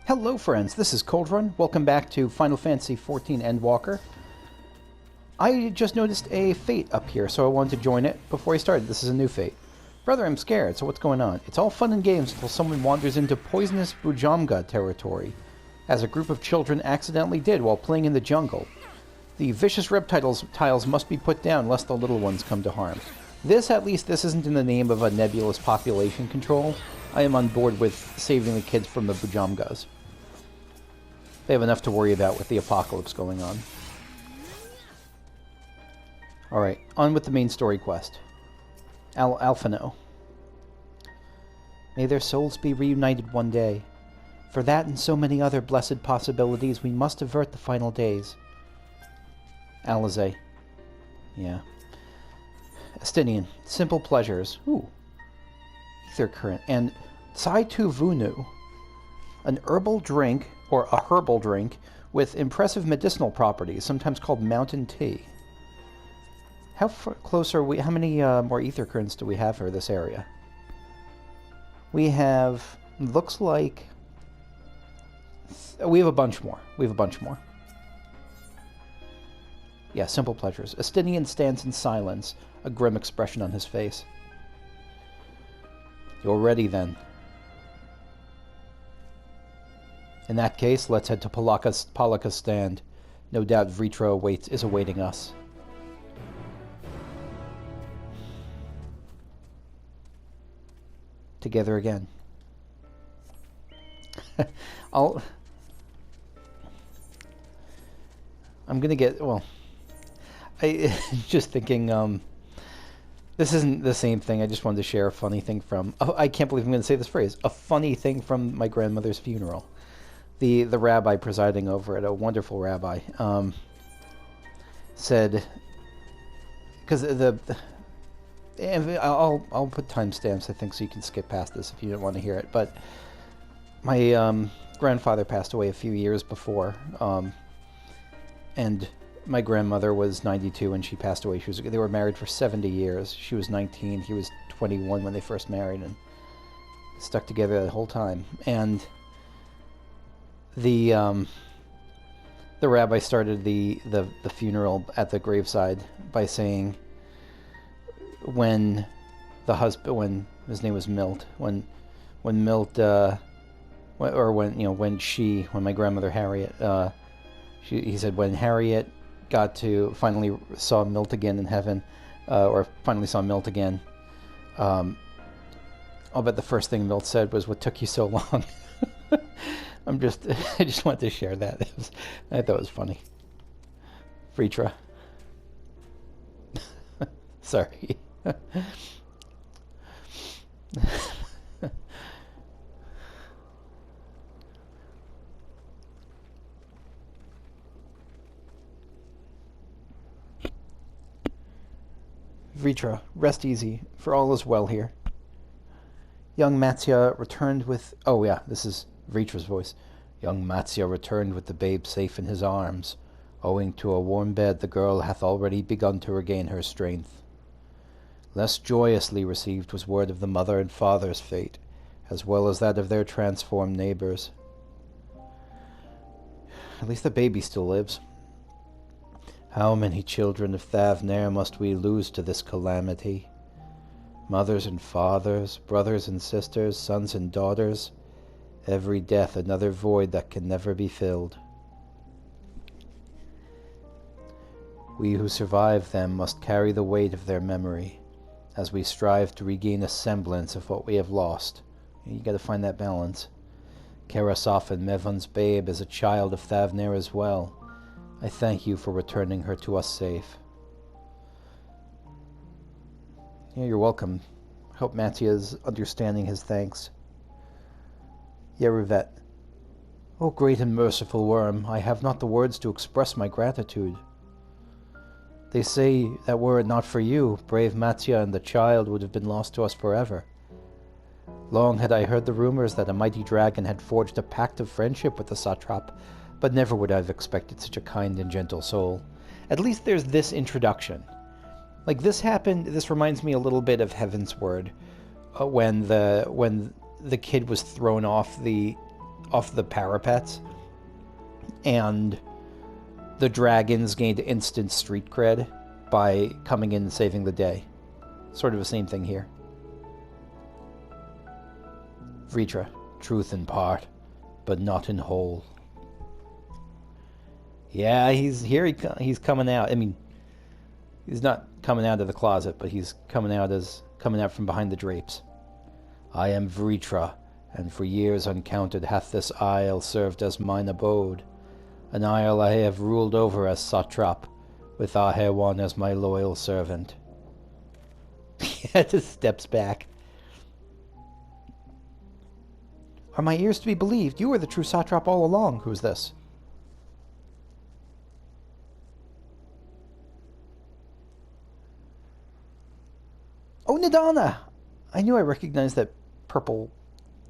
Hello friends, this is Coldrun. Welcome back to Final Fantasy XIV Endwalker. I just noticed a fate up here, so I wanted to join it before I started. This is a new fate. Brother, I'm scared, so what's going on? It's all fun and games until someone wanders into poisonous Bhujamga territory, as a group of children accidentally did while playing in the jungle. The vicious reptiles must be put down lest the little ones come to harm. At least, this isn't in the name of a nebulous population control. I am on board with saving the kids from the Bhujamgas. They have enough to worry about with the apocalypse going on. Alright, on with the main story quest. Alphino. May their souls be reunited one day. For that and so many other blessed possibilities, we must avert the final days. Alize. Yeah. Estinian. Simple pleasures. Ooh. Ether current. And Tsai-Tu Vunu. An herbal drink, or a herbal drink, with impressive medicinal properties, sometimes called mountain tea. How close are we? How many more ether currents do we have for this area? We have, looks like, we have a bunch more. Yeah, simple pleasures. Estinian stands in silence, a grim expression on his face. You're ready then. In that case, let's head to Palaka's stand. No doubt Vrtra is awaiting us. Together again. I'm gonna get, well, I just thinking, this isn't the same thing. I just wanted to share a funny thing from, I can't believe I'm gonna say this phrase, a funny thing from my grandmother's funeral. The rabbi presiding over it, a wonderful rabbi, said, because I'll put timestamps, I think, so you can skip past this if you don't want to hear it. But my grandfather passed away a few years before, and my grandmother was 92 when she passed away. They were married for 70 years. She was 19, he was 21 when they first married, and stuck together the whole time. And the rabbi started the funeral at the graveside by saying, when his name was Milt, when Milt, when my grandmother Harriet, he said when Harriet finally saw Milt again in heaven, or finally saw Milt again, I'll bet the first thing Milt said was, "What took you so long?" I just wanted to share that. I thought it was funny. Vrtra. Sorry. Vrtra, rest easy, for all is well here. Young Matsya returned with... Oh yeah, this is Vritra's voice. Young Matsya returned with the babe safe in his arms. Owing to a warm bed, the girl hath already begun to regain her strength. Less joyously received was word of the mother and father's fate, as well as that of their transformed neighbors. At least the baby still lives. How many children of Thavnair must we lose to this calamity? Mothers and fathers, brothers and sisters, sons and daughters, every death another void that can never be filled. We who survive them must carry the weight of their memory, as we strive to regain a semblance of what we have lost. You gotta find that balance. Karasov and Mevon's babe is a child of Thavnair as well. I thank you for returning her to us safe. Yeah, you're welcome. Hope Matya's understanding his thanks. Yeruvet. O great and merciful worm, I have not the words to express my gratitude. They say that were it not for you, brave Matsya and the child would have been lost to us forever. Long had I heard the rumors that a mighty dragon had forged a pact of friendship with the satrap, but never would I have expected such a kind and gentle soul. At least there's this introduction. Like, this happened, this reminds me a little bit of Heaven's Word, when the kid was thrown off the the parapets, and the dragons gained instant street cred by coming in and saving the day. Sort of the same thing here. Vrtra, truth in part, but not in whole. Yeah, he's here. He's coming out. I mean, he's not coming out of the closet, but he's coming out from behind the drapes. I am Vrtra, and for years uncounted hath this isle served as mine abode. An isle I have ruled over as satrap, with Ahewan as my loyal servant. Yeah, just steps back. Are my ears to be believed? You were the true satrap all along. Who's this? Oh, Nidhana! I knew I recognized that purple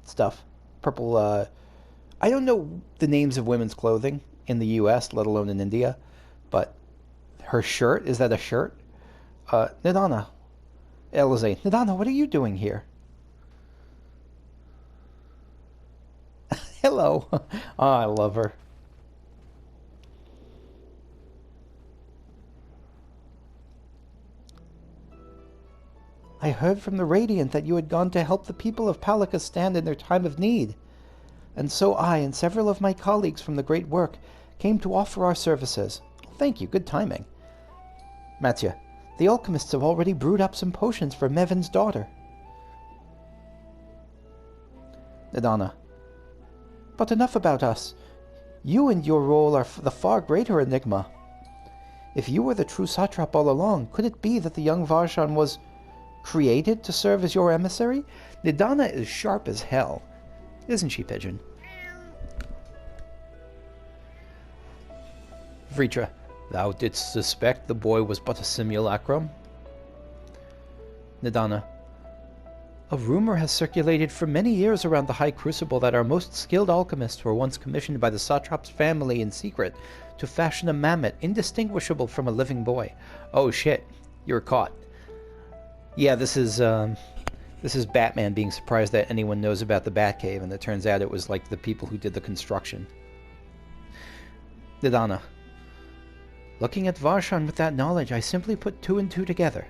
stuff. Purple, I don't know the names of women's clothing in the US, let alone in India, but her shirt, is that a shirt? Nidhana. Elizay. Nidhana, what are you doing here? Hello. Oh, I love her. I heard from the Radiant that you had gone to help the people of Palaka stand in their time of need. And so I and several of my colleagues from the great work came to offer our services. Thank you, good timing. Matya, the alchemists have already brewed up some potions for Mevin's daughter. Nidhana. But enough about us. You and your role are the far greater enigma. If you were the true satrap all along, could it be that the young Varshan was created to serve as your emissary? Nidhana is sharp as hell. Isn't she, Pigeon? Vrtra, thou didst suspect the boy was but a simulacrum? Nidhana, a rumor has circulated for many years around the High Crucible that our most skilled alchemists were once commissioned by the satrap's family in secret to fashion a mammoth indistinguishable from a living boy. Oh shit, you're caught. Yeah, this is Batman being surprised that anyone knows about the Batcave, and it turns out it was like the people who did the construction. Nidhana. Looking at Varshan with that knowledge, I simply put two and two together.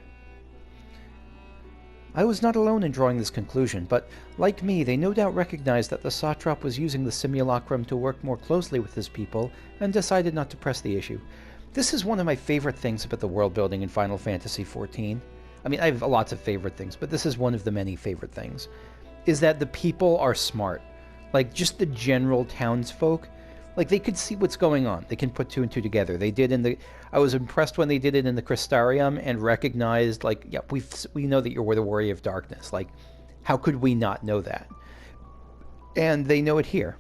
I was not alone in drawing this conclusion, but, like me, they no doubt recognized that the satrap was using the simulacrum to work more closely with his people, and decided not to press the issue. This is one of my favorite things about the world building in Final Fantasy XIV. I mean, I have lots of favorite things, but this is one of the many favorite things, is that the people are smart. Like, just the general townsfolk, like, they could see what's going on. They can put two and two together. They did in the... I was impressed when they did it in the Crystarium and recognized, like, yeah, we know that you're the Warrior of Darkness. Like, how could we not know that? And they know it here.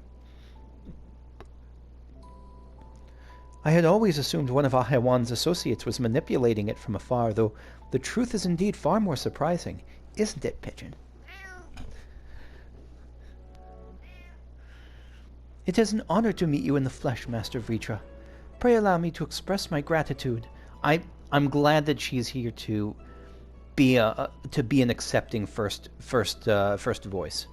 I had always assumed one of Ahewan's associates was manipulating it from afar, though the truth is indeed far more surprising. Isn't it, Pigeon? It is an honor to meet you in the flesh, Master Vrtra. Pray allow me to express my gratitude. I'm glad that she's here to be an accepting first voice.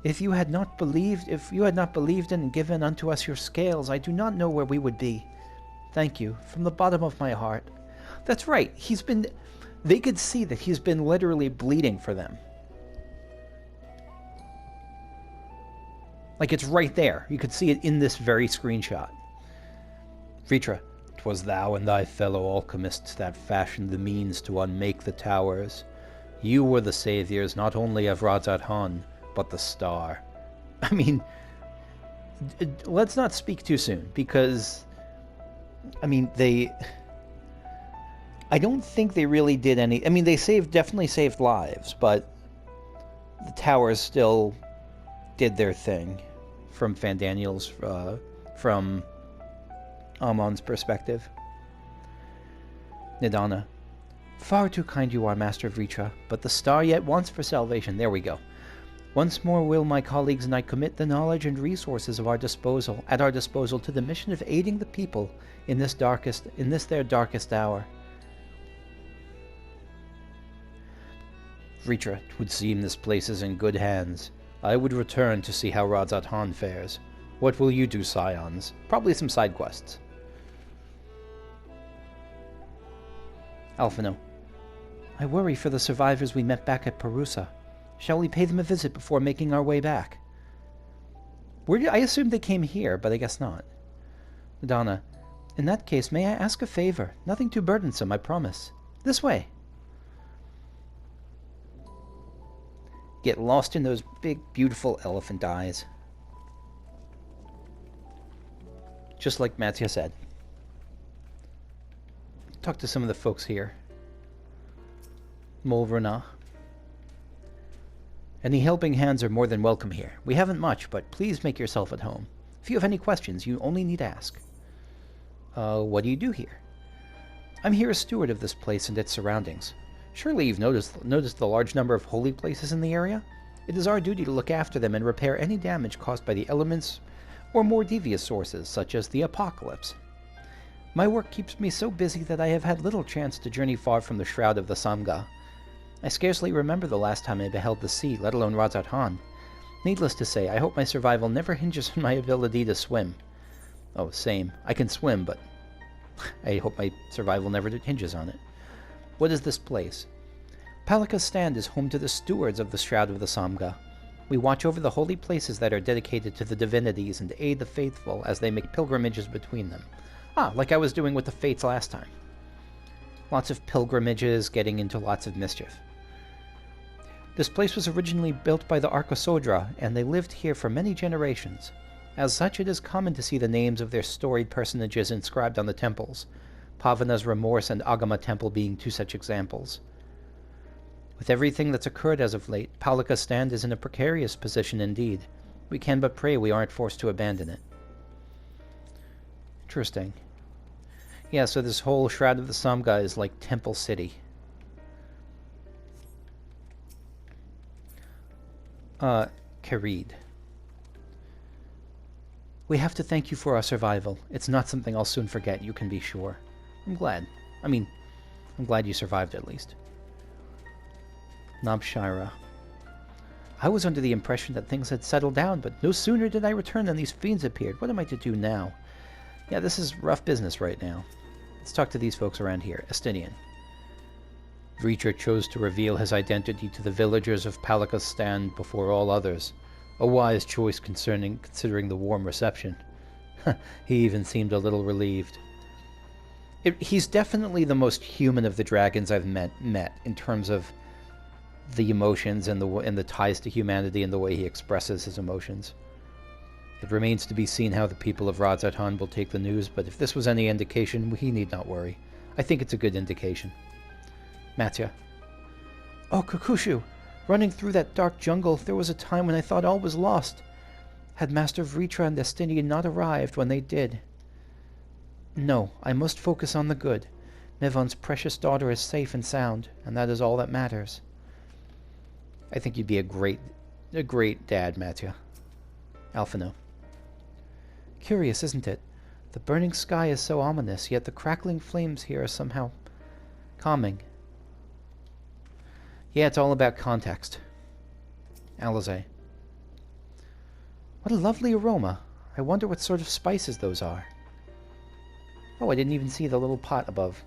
If you had not believed in and given unto us your scales, I do not know where we would be. Thank you, from the bottom of my heart. That's right, they could see that he's been literally bleeding for them. Like, it's right there. You could see it in this very screenshot. Vrtra, 'twas thou and thy fellow alchemists that fashioned the means to unmake the towers. You were the saviors not only of Radzat-Han, but the star. I mean, let's not speak too soon, because, I mean, I don't think they really did any... I mean, they definitely saved lives, but the towers still did their thing from Fandaniel's, from Amon's perspective. Nidhana. Far too kind you are, Master Vrtra, but the star yet wants for salvation. There we go. Once more will my colleagues and I commit the knowledge and resources at our disposal to the mission of aiding the people in this their darkest hour. Vrtra, 'twould seem this place is in good hands. I would return to see how Radzat Han fares. What will you do, Scions? Probably some side quests. Alphino. I worry for the survivors we met back at Perusa. Shall we pay them a visit before making our way back? I assumed they came here, but I guess not. Nidhana. In that case, may I ask a favor? Nothing too burdensome, I promise. This way. Get lost in those big, beautiful elephant eyes. Just like Mattia said. Talk to some of the folks here. Vrtra. Any helping hands are more than welcome here. We haven't much, but please make yourself at home. If you have any questions, you only need ask. What do you do here? I'm here as steward of this place and its surroundings. Surely you've noticed the large number of holy places in the area? It is our duty to look after them and repair any damage caused by the elements or more devious sources, such as the apocalypse. My work keeps me so busy that I have had little chance to journey far from the shroud of the Samga. I scarcely remember the last time I beheld the sea, let alone Radzat Han. Needless to say, I hope my survival never hinges on my ability to swim. Oh, same. I can swim, but I hope my survival never hinges on it. What is this place? Palaka's stand is home to the stewards of the Shroud of the Samga. We watch over the holy places that are dedicated to the divinities and aid the faithful as they make pilgrimages between them. Like I was doing with the Fates last time. Lots of pilgrimages, getting into lots of mischief. This place was originally built by the Arkasodra, and they lived here for many generations. As such, it is common to see the names of their storied personages inscribed on the temples, Pavana's Remorse and Agama Temple being two such examples. With everything that's occurred as of late, Palaka's stand is in a precarious position indeed. We can but pray we aren't forced to abandon it. Interesting. Yeah, so this whole Shroud of the Samga is like Temple City. Kareed. We have to thank you for our survival. It's not something I'll soon forget, you can be sure. I'm glad. I'm glad you survived at least. Nabshira. I was under the impression that things had settled down, but no sooner did I return than these fiends appeared. What am I to do now? Yeah, this is rough business right now. Let's talk to these folks around here. Estinian. Vrtra chose to reveal his identity to the villagers of Palaka's stand before all others. A wise choice considering the warm reception. He even seemed a little relieved. He's definitely the most human of the dragons I've met in terms of the emotions and the ties to humanity and the way he expresses his emotions. It remains to be seen how the people of Radzat Han will take the news, but if this was any indication, he need not worry. I think it's a good indication. Mattia. Oh, Kakushu! Running through that dark jungle, there was a time when I thought all was lost. Had Master Vrtra and Estinian not arrived when they did. No, I must focus on the good. Mevon's precious daughter is safe and sound, and that is all that matters. I think you'd be a great dad, Mattia. Alphino. Curious, isn't it? The burning sky is so ominous, yet the crackling flames here are somehow calming. Yeah, it's all about context. Alize. What a lovely aroma. I wonder what sort of spices those are. Oh, I didn't even see the little pot above.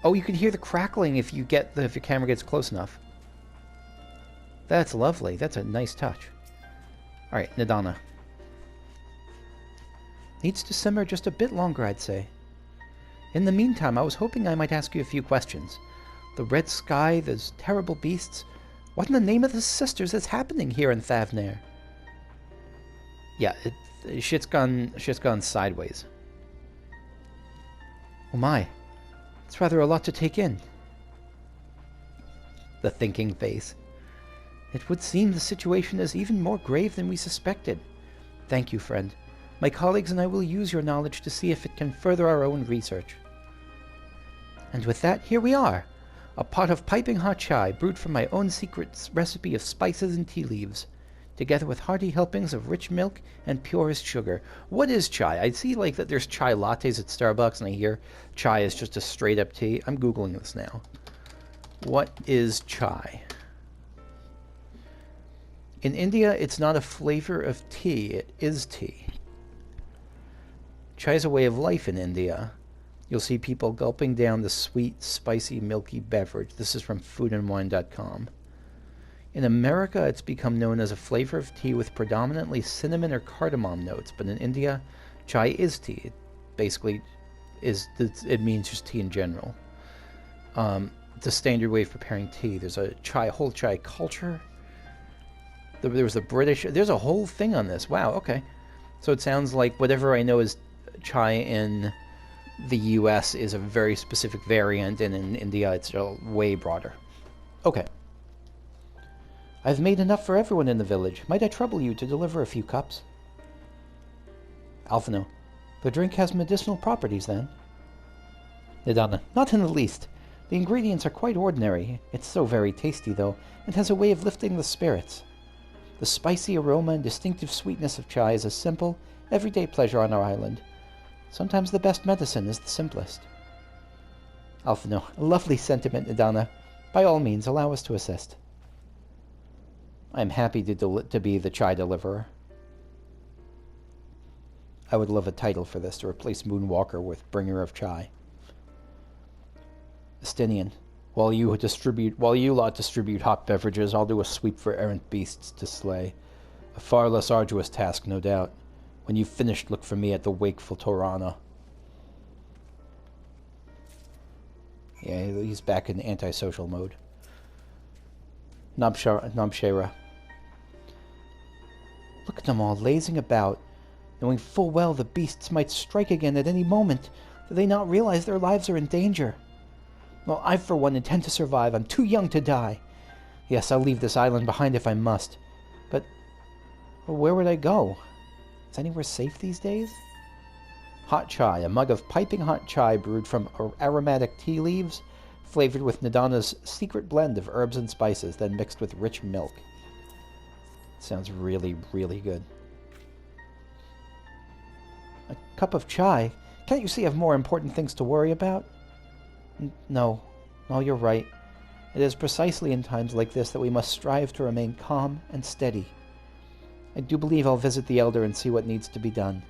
Oh, you can hear the crackling if your camera gets close enough. That's lovely. That's a nice touch. Alright, Nidhana. Needs to simmer just a bit longer, I'd say. In the meantime, I was hoping I might ask you a few questions. The red sky, those terrible beasts. What in the name of the sisters is happening here in Thavnair? Yeah, shit's gone sideways. Oh my. It's rather a lot to take in. The thinking face. It would seem the situation is even more grave than we suspected. Thank you, friend. My colleagues and I will use your knowledge to see if it can further our own research. And with that, here we are. A pot of piping hot chai brewed from my own secret recipe of spices and tea leaves, together with hearty helpings of rich milk and purest sugar. What is chai? I see that there's chai lattes at Starbucks, and I hear chai is just a straight-up tea. I'm Googling this now. What is chai? In India, it's not a flavor of tea, it is tea. Chai is a way of life in India. You'll see people gulping down the sweet, spicy, milky beverage. This is from foodandwine.com. In America, it's become known as a flavor of tea with predominantly cinnamon or cardamom notes, but in India, chai is tea. It basically it means just tea in general. It's a standard way of preparing tea. There's a whole chai culture. There was the British. There's a whole thing on this. Wow, okay. So it sounds like whatever I know is chai in the US is a very specific variant, and in India it's way broader. Okay. I've made enough for everyone in the village. Might I trouble you to deliver a few cups? Alphino. The drink has medicinal properties, then? Nidhana. Not in the least. The ingredients are quite ordinary. It's so very tasty, though, and has a way of lifting the spirits. The spicy aroma and distinctive sweetness of chai is a simple, everyday pleasure on our island. Sometimes the best medicine is the simplest. Alphino. A lovely sentiment, Nidhana. By all means, allow us to assist. I am happy to be the chai deliverer. I would love a title for this, to replace Moonwalker with Bringer of Chai. Estinian. While you lot distribute hot beverages, I'll do a sweep for errant beasts to slay. A far less arduous task, no doubt. When you've finished, look for me at the wakeful Torana. Yeah, he's back in antisocial mode. Nabshera. Look at them all lazing about, knowing full well the beasts might strike again at any moment. Do they not realize their lives are in danger? Well, I, for one, intend to survive. I'm too young to die. Yes, I'll leave this island behind if I must. But where would I go? Is anywhere safe these days? Hot chai, a mug of piping hot chai brewed from aromatic tea leaves, flavored with Nidhana's secret blend of herbs and spices, then mixed with rich milk. Sounds really, really good. A cup of chai? Can't you see I have more important things to worry about? No, you're right. It is precisely in times like this that we must strive to remain calm and steady. I do believe I'll visit the Elder and see what needs to be done.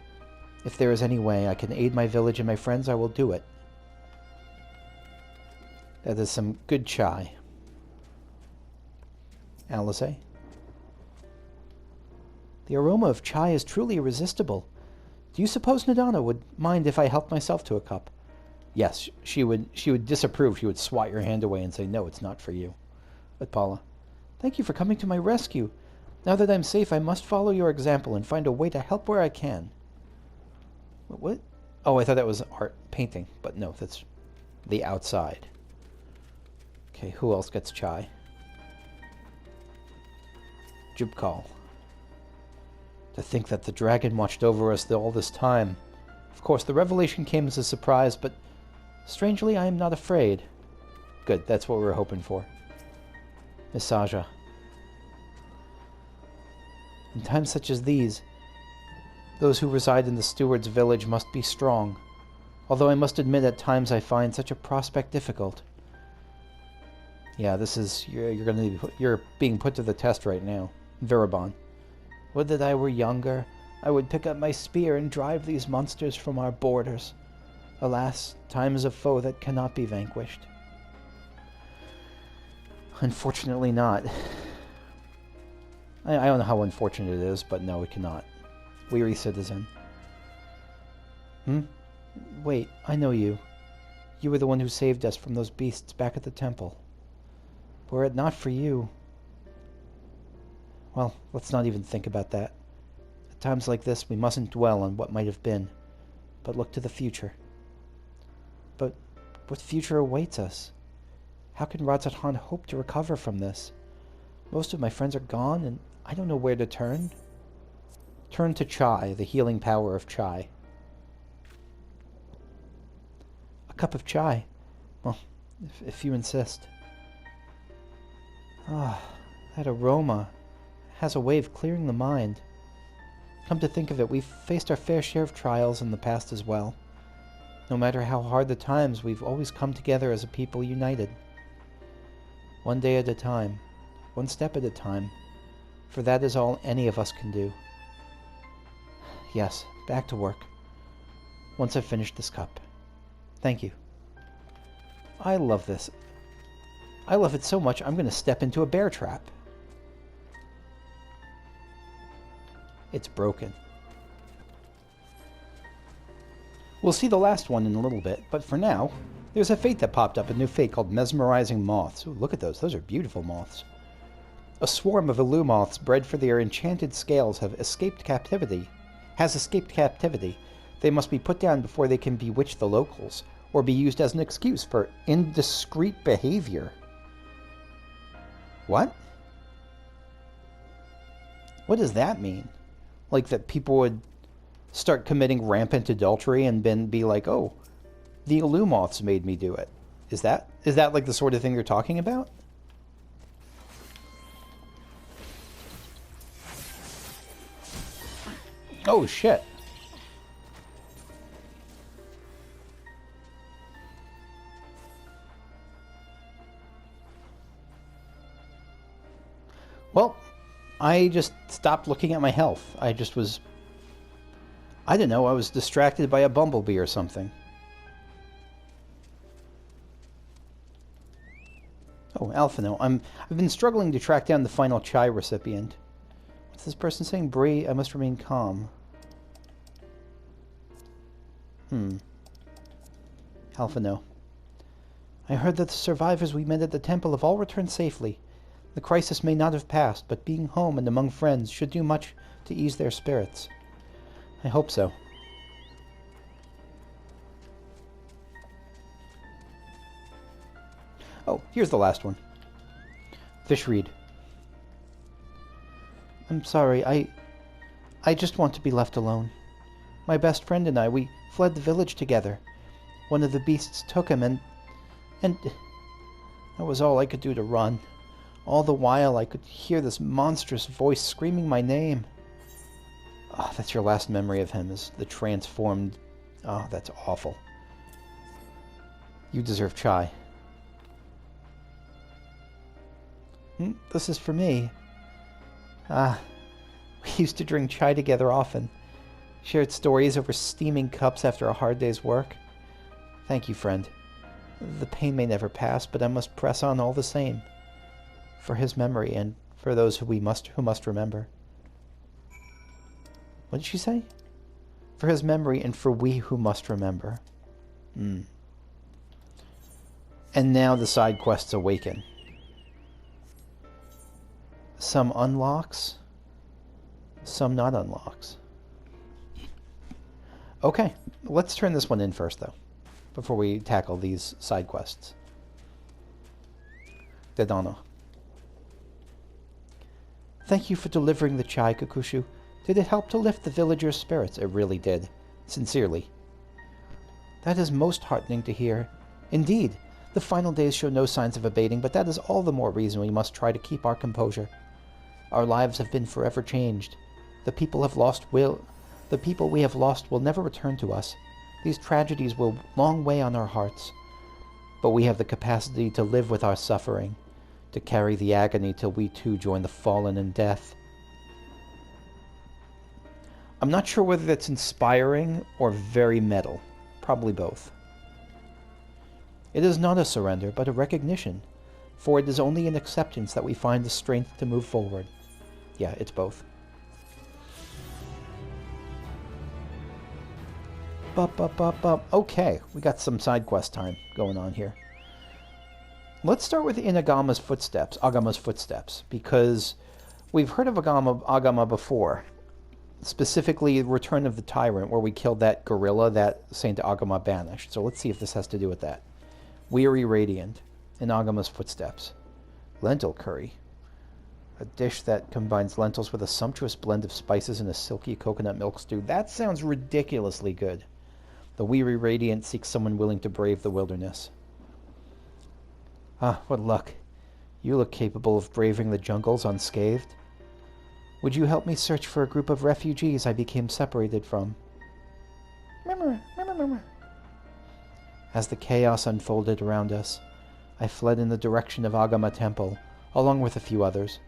If there is any way I can aid my village and my friends, I will do it. That is some good chai. Alice? The aroma of chai is truly irresistible. Do you suppose Nidhana would mind if I helped myself to a cup? Yes, she would disapprove. She would swat your hand away and say, no, it's not for you. But Paula, thank you for coming to my rescue. Now that I'm safe, I must follow your example and find a way to help where I can. What? Oh, I thought that was art painting, but no, that's the outside. Okay, who else gets chai? Jubkal. To think that the dragon watched over us all this time. Of course, the revelation came as a surprise, but strangely, I am not afraid. Good, that's what we were hoping for. Misaja. In times such as these, those who reside in the steward's village must be strong, although I must admit at times I find such a prospect difficult. Yeah, this is... You're being put to the test right now. Virabon. Would that I were younger. I would pick up my spear and drive these monsters from our borders. Alas, time is a foe that cannot be vanquished. Unfortunately not. I don't know how unfortunate it is, but no, it cannot. Weary citizen. Wait, I know you. You were the one who saved us from those beasts back at the temple. Were it not for you... Well, let's not even think about that. At times like this, we mustn't dwell on what might have been, but look to the future. But what future awaits us? How can Radzatan hope to recover from this? Most of my friends are gone, and I don't know where to turn. Turn to chai, the healing power of chai. A cup of chai. Well, if you insist. Ah, that aroma has a way of clearing the mind. Come to think of it, we've faced our fair share of trials in the past as well. No matter how hard the times, we've always come together as a people united. One day at a time, one step at a time, for that is all any of us can do. Yes, back to work. Once I've finished this cup. Thank you. I love this. I love it so much, I'm going to step into a bear trap. It's broken. We'll see the last one in a little bit, but for now, there's a fate that popped up, a new fate called Mesmerizing Moths. Ooh, look at those. Those are beautiful moths. A swarm of Ilu moths bred for their enchanted scales has escaped captivity. They must be put down before they can bewitch the locals, or be used as an excuse for indiscreet behavior. What? What does that mean? Like that people would start committing rampant adultery and then be like, oh, the Ilu moths made me do it. Is that like the sort of thing you're talking about? Oh, shit. Well, I just stopped looking at my health. I just was... I don't know, I was distracted by a bumblebee or something. Oh, Alphino. I've been struggling to track down the final chai recipient. What's this person saying? Bree, I must remain calm. Alphino. I heard that the survivors we met at the temple have all returned safely. The crisis may not have passed, but being home and among friends should do much to ease their spirits. I hope so. Oh, here's the last one. Fishreed. I'm sorry, I just want to be left alone. My best friend and I, we fled the village together. One of the beasts took him and that was all I could do to run. All the while I could hear this monstrous voice screaming my name. Oh, that's your last memory of him, is the transformed... Oh, that's awful. You deserve chai. This is for me. We used to drink chai together often. Shared stories over steaming cups after a hard day's work. Thank you, friend. The pain may never pass, but I must press on all the same. For his memory and for those who must remember. What did she say? For his memory and for we who must remember. And now the side quests awaken. Some unlocks, some not unlocks. Okay, let's turn this one in first, though, before we tackle these side quests. Nidhana. Thank you for delivering the chai, Kakushu. Did it help to lift the villagers' spirits? It really did. Sincerely. That is most heartening to hear. Indeed, the final days show no signs of abating, but that is all the more reason we must try to keep our composure. Our lives have been forever changed. The people we have lost will never return to us. These tragedies will long weigh on our hearts. But we have the capacity to live with our suffering, to carry the agony till we too join the fallen in death. I'm not sure whether that's inspiring or very metal. Probably both. It is not a surrender, but a recognition, for it is only in acceptance that we find the strength to move forward. Yeah, it's both. Okay, we got some side quest time going on here. Let's start with Agama's footsteps, because we've heard of Agama before. Specifically, Return of the Tyrant, where we killed that gorilla that Saint Agama banished. So let's see if this has to do with that. Weary Radiant in Agama's footsteps. Lentil curry. A dish that combines lentils with a sumptuous blend of spices and a silky coconut milk stew. That sounds ridiculously good. The Weary Radiant seeks someone willing to brave the wilderness. Ah, what luck. You look capable of braving the jungles unscathed. Would you help me search for a group of refugees I became separated from? As the chaos unfolded around us, I fled in the direction of Agama Temple, along with a few others.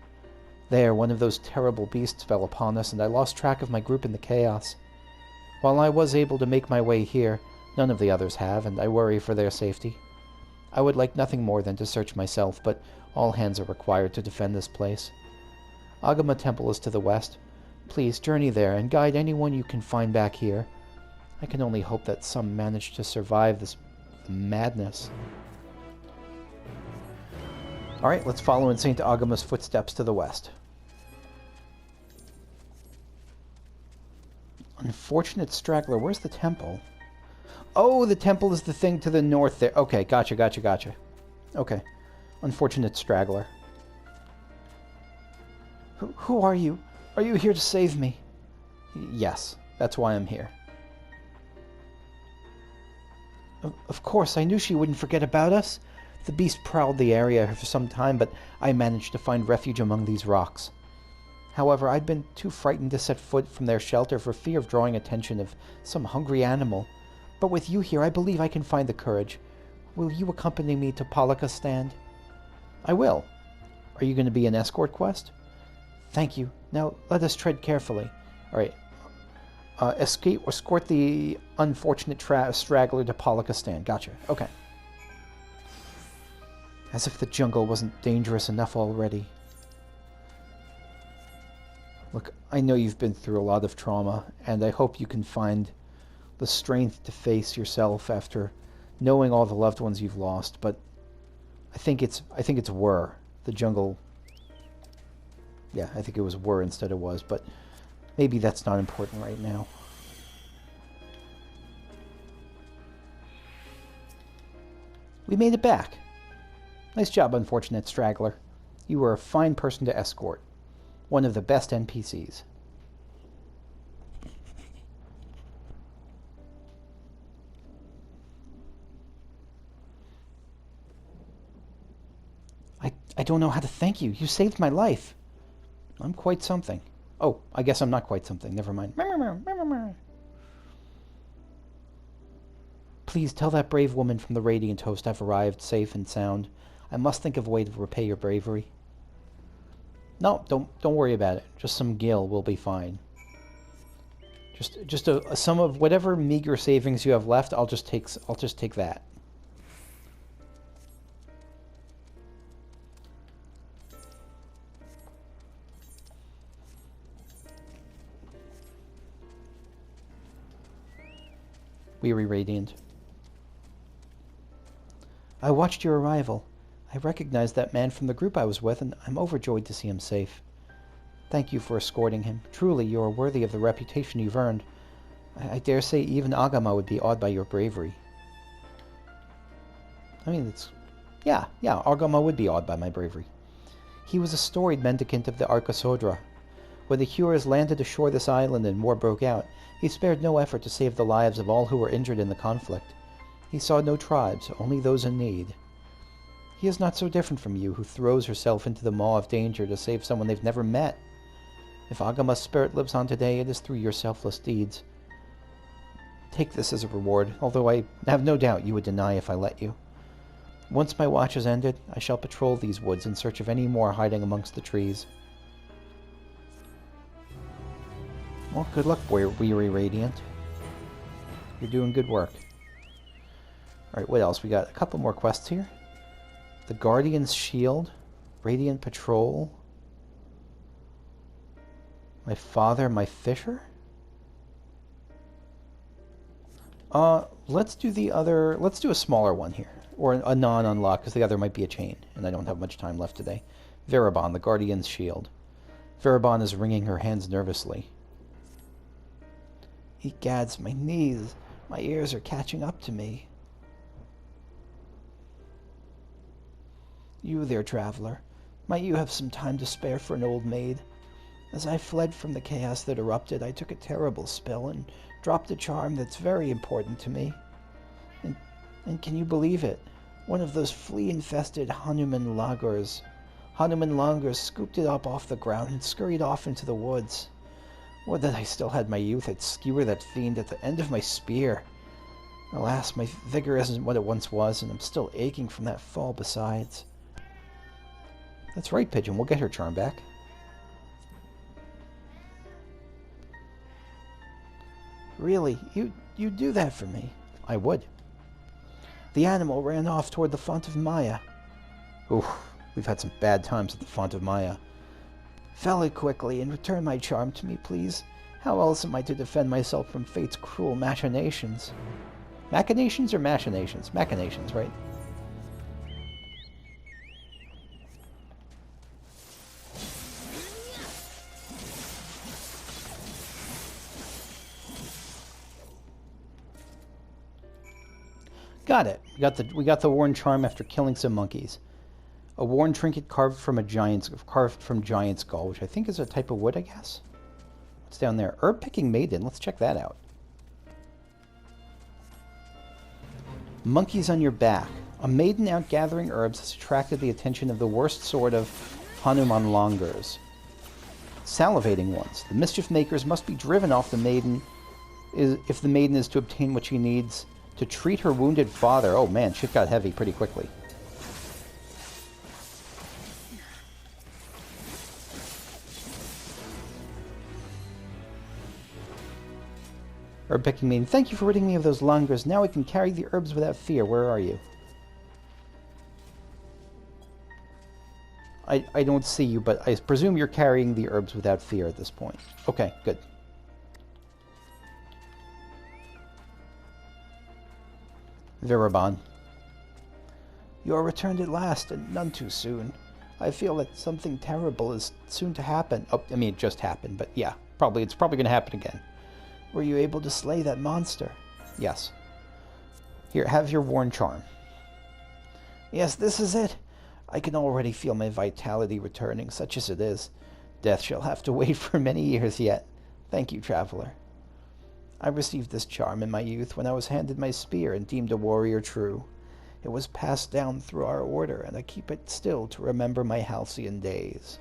There, one of those terrible beasts fell upon us, and I lost track of my group in the chaos. While I was able to make my way here, none of the others have, and I worry for their safety. I would like nothing more than to search myself, but all hands are required to defend this place. Agama Temple is to the west. Please journey there and guide anyone you can find back here. I can only hope that some manage to survive this madness. Alright, let's follow in St. Agama's footsteps to the west. Unfortunate straggler. Where's the temple? Oh, the temple is the thing to the north there. Okay, gotcha. Okay. Unfortunate straggler. Who are you? Are you here to save me? Yes, that's why I'm here. Of course, I knew she wouldn't forget about us. The beast prowled the area for some time, but I managed to find refuge among these rocks. However, I'd been too frightened to set foot from their shelter for fear of drawing attention of some hungry animal. But with you here, I believe I can find the courage. Will you accompany me to Palaka's stand? I will. Are you going to be an escort quest? Thank you. Now, let us tread carefully. All right. Escort the unfortunate straggler to Palaka's stand. Gotcha. Okay. As if the jungle wasn't dangerous enough already. Look, I know you've been through a lot of trauma, and I hope you can find the strength to face yourself after knowing all the loved ones you've lost, but I think it's were. The jungle... Yeah, I think it was were instead of was, but maybe that's not important right now. We made it back. Nice job, unfortunate straggler. You were a fine person to escort. One of the best NPCs. I don't know how to thank you. You saved my life. I'm quite something. Oh, I guess I'm not quite something. Never mind. Please tell that brave woman from the Radiant Host I've arrived safe and sound. I must think of a way to repay your bravery. No, don't worry about it. Just some gil will be fine. Just a sum of whatever meager savings you have left. I'll just take that. Weary Radiant. I watched your arrival. I recognized that man from the group I was with, and I'm overjoyed to see him safe. Thank you for escorting him. Truly, you are worthy of the reputation you've earned. I dare say even Agama would be awed by your bravery. I mean, yeah, Agama would be awed by my bravery. He was a storied mendicant of the Arkasodra. When the Hewers landed ashore this island and war broke out, he spared no effort to save the lives of all who were injured in the conflict. He saw no tribes, only those in need. He is not so different from you, who throws herself into the maw of danger to save someone they've never met. If Agama's spirit lives on today, it is through your selfless deeds. Take this as a reward, although I have no doubt you would deny if I let you. Once my watch is ended, I shall patrol these woods in search of any more hiding amongst the trees. Well, good luck, Weary Radiant. You're doing good work. Alright, what else? We got a couple more quests here. The Guardian's Shield. Radiant Patrol. My Father, My Fisher? Let's do the other... Let's do a smaller one here. Or a non-unlock, because the other might be a chain, and I don't have much time left today. Vrtra, the Guardian's Shield. Vrtra is wringing her hands nervously. Egads, my knees. My ears are catching up to me. You there, traveler. Might you have some time to spare for an old maid? As I fled from the chaos that erupted, I took a terrible spill and dropped a charm that's very important to me. And can you believe it? One of those flea-infested Hanuman Langurs scooped it up off the ground and scurried off into the woods. Would that I still had my youth, I'd skewer that fiend at the end of my spear. Alas, my vigor isn't what it once was, and I'm still aching from that fall besides. That's right, Pigeon, we'll get her charm back. Really? You do that for me? I would. The animal ran off toward the font of Maya. Oof, we've had some bad times at the font of Maya. Fell it quickly and return my charm to me, please. How else am I to defend myself from fate's cruel machinations? Machinations or machinations? Machinations, right? Got it. We got the worn charm after killing some monkeys. A worn trinket carved from giant skull, which I think is a type of wood, I guess. What's down there? Herb picking maiden. Let's check that out. Monkeys on your back. A maiden out gathering herbs has attracted the attention of the worst sort of Hanuman longers. Salivating ones. The mischief makers must be driven off the maiden if the maiden is to obtain what she needs to treat her wounded father. Oh man, shit got heavy pretty quickly. Herb picking maiden. Thank you for ridding me of those longers. Now I can carry the herbs without fear. Where are you? I don't see you, but I presume you're carrying the herbs without fear at this point. Okay, good. Virabon. You are returned at last, and none too soon. I feel that something terrible is soon to happen. Oh, I mean, it just happened, but yeah, it's probably going to happen again. Were you able to slay that monster? Yes. Here, have your worn charm. Yes, this is it. I can already feel my vitality returning, such as it is. Death shall have to wait for many years yet. Thank you, traveler. I received this charm in my youth when I was handed my spear and deemed a warrior true. It was passed down through our order, and I keep it still to remember my halcyon days.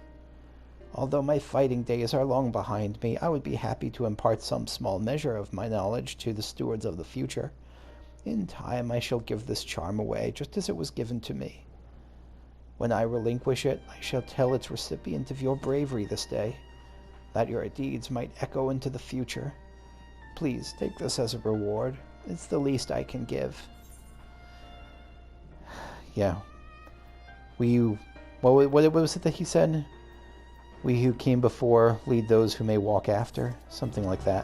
Although my fighting days are long behind me, I would be happy to impart some small measure of my knowledge to the stewards of the future. In time I shall give this charm away, just as it was given to me. When I relinquish it, I shall tell its recipient of your bravery this day, that your deeds might echo into the future. Please take this as a reward. It's the least I can give. Yeah. What was it that he said? We who came before lead those who may walk after. Something like that.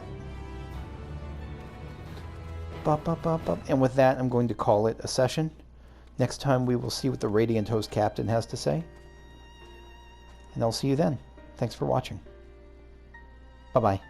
And with that, I'm going to call it a session. Next time we will see what the Radiant Host Captain has to say. And I'll see you then. Thanks for watching. Bye-bye.